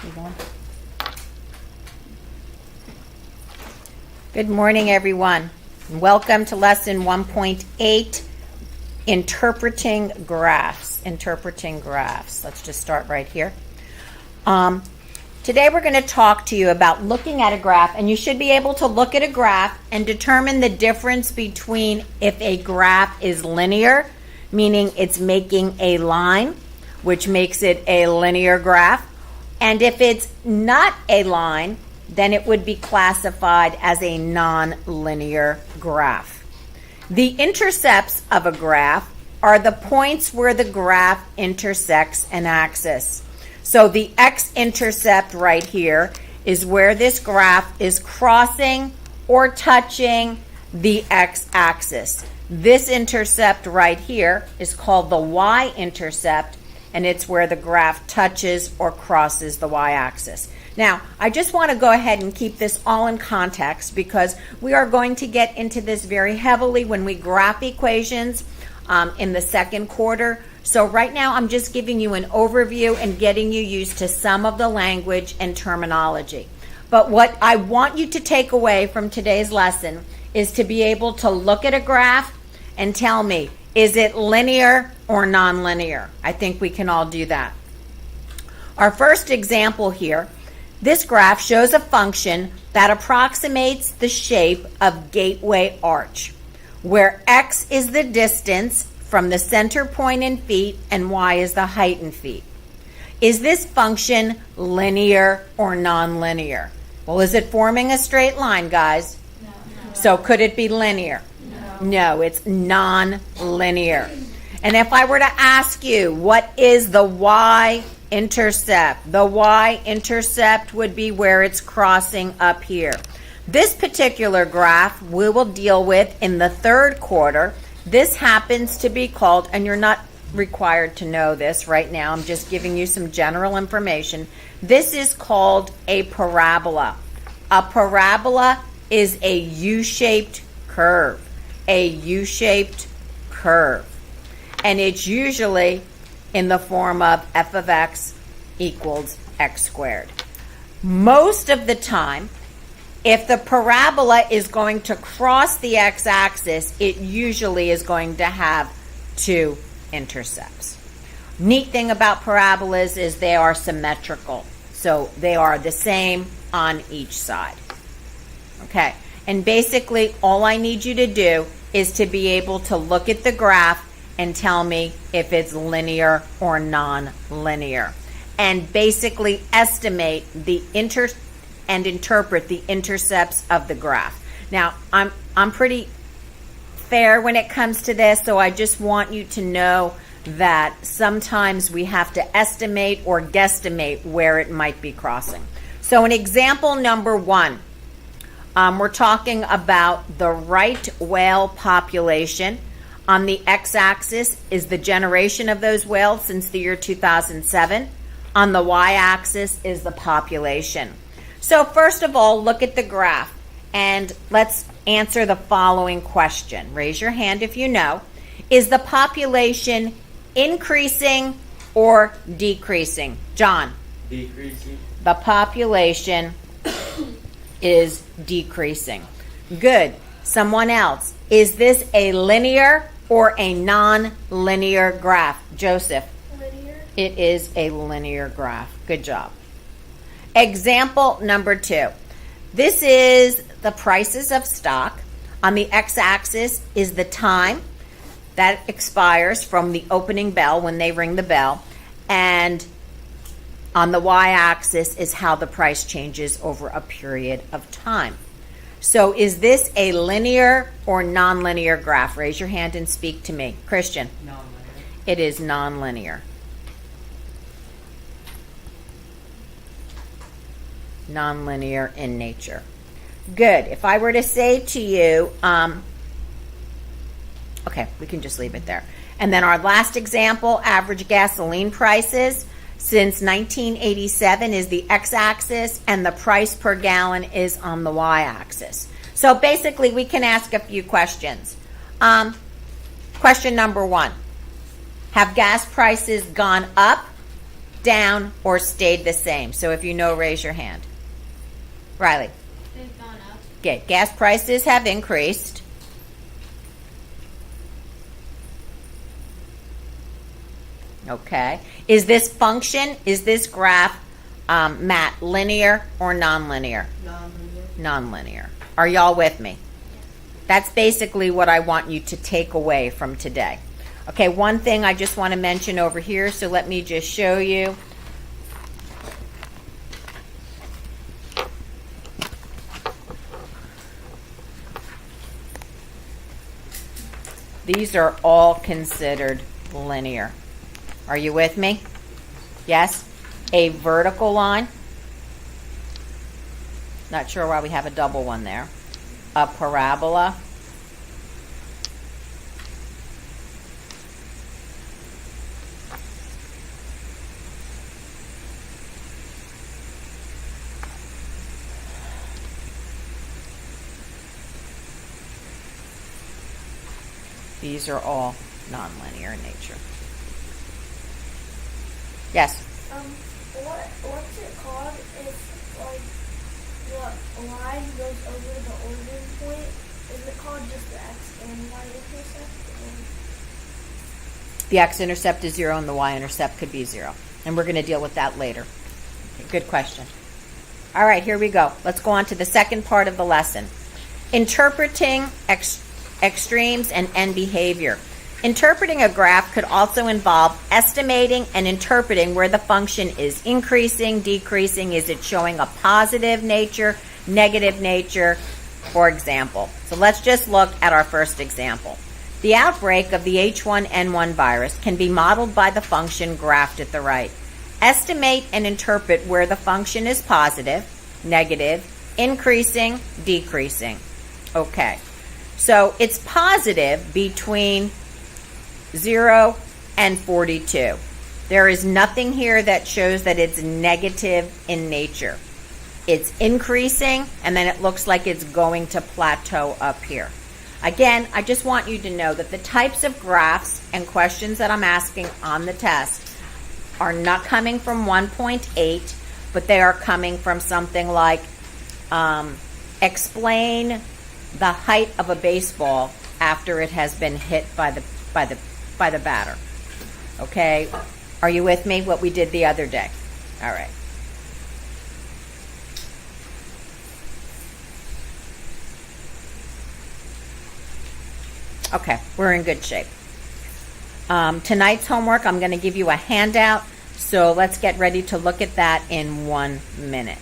You going? Good morning, everyone. Welcome to lesson 1.8, interpreting graphs. Interpreting graphs. Let's just start right here. Today we're going to talk to you about looking at a graph, and you should be able to look at a graph and determine the difference between if a graph is linear, meaning it's making a line, which makes it a linear graph, and if it's not a line, then it would be classified as a non-linear graph. The intercepts of a graph are the points where the graph intersects an axis. So the x-intercept right here is where this graph is crossing or touching the x-axis. This intercept right here is called the y-intercept, and it's where the graph touches or crosses the y-axis. Now, I just want to go ahead and keep this all in context because we are going to get into this very heavily when we graph equations in the second quarter. So right now I'm just giving you an overview and getting you used to some of the language and terminology. But what I want you to take away from today's lesson is to be able to look at a graph and tell me, is it linear or nonlinear? I think we can all do that. Our first example here, this graph shows a function that approximates the shape of Gateway Arch, where x is the distance from the center point in feet and y is the height in feet. Is this function linear or nonlinear? Well, is it forming a straight line, guys? No. So could it be linear? No, it's non-linear. And if I were to ask you, what is the y-intercept? The y-intercept would be where it's crossing up here. This particular graph we will deal with in the third quarter. This happens to be called, and you're not required to know this right now, I'm just giving you some general information. This is called a parabola. A parabola is a U-shaped curve. A U-shaped curve. And it's usually in the form of f of x equals x squared. Most of the time, if the parabola is going to cross the x-axis, it usually is going to have two intercepts. Neat thing about parabolas is they are symmetrical. So they are the same on each side. Okay, and basically all I need you to do is to be able to look at the graph and tell me if it's linear or non-linear. And basically estimate the and interpret the intercepts of the graph. Now, I'm pretty fair when it comes to this, so I just want you to know that sometimes we have to estimate or guesstimate where it might be crossing. So in example number 1, we're talking about the right whale population. On the x-axis is the generation of those whales since the year 2007. On the y-axis is the population. So first of all, look at the graph and let's answer the following question. Raise your hand if you know. Is the population increasing or decreasing? John? Decreasing. The population is decreasing. Good. Someone else. Is this a linear or a non-linear graph? Joseph? Linear. It is a linear graph. Good job. Example number 2. This is the prices of stock. On the x-axis is the time that expires from the opening bell when they ring the bell. And on the y-axis is how the price changes over a period of time. So is this a linear or non-linear graph? Raise your hand and speak to me. Christian? Non-linear. It is non-linear. Non-linear in nature. Good. If I were to say to you, okay, we can just leave it there. And then our last example, average gasoline prices. Since 1987 is the x-axis and the price per gallon is on the y-axis. So basically we can ask a few questions. Question number 1. Have gas prices gone up, down, or stayed the same? So if you know, raise your hand. Riley. They've gone up. Okay, gas prices have increased. Okay. Is this function, is this graph, Matt, linear or nonlinear? Non-linear. Nonlinear. Are y'all with me? That's basically what I want you to take away from today. Okay, one thing I just want to mention over here, so let me just show you. These are all considered linear. Are you with me? Yes? A vertical line. Not sure why we have a double one there. A parabola. These are all nonlinear in nature. Yes? What's it called if, like, the line goes over the origin point? Is it called just the x and y intercept? The x-intercept is 0 and the y-intercept could be 0. And we're going to deal with that later. Okay, good question. All right, here we go. Let's go on to the second part of the lesson. Interpreting extremes and end behavior. Interpreting a graph could also involve estimating and interpreting where the function is increasing, decreasing, is it showing a positive nature, negative nature, for example. So let's just look at our first example. The outbreak of the H1N1 virus can be modeled by the function graphed at the right. Estimate and interpret where the function is positive, negative, increasing, decreasing. Okay, so it's positive between 0 and 42. There is nothing here that shows that it's negative in nature. It's increasing, and then it looks like it's going to plateau up here. Again, I just want you to know that the types of graphs and questions that I'm asking on the test are not coming from 1.8, but they are coming from something like explain the height of a baseball after it has been hit by the batter. Okay? Are you with me? What we did the other day. All right. Okay, we're in good shape. Tonight's homework, I'm going to give you a handout, so let's get ready to look at that in 1 minute.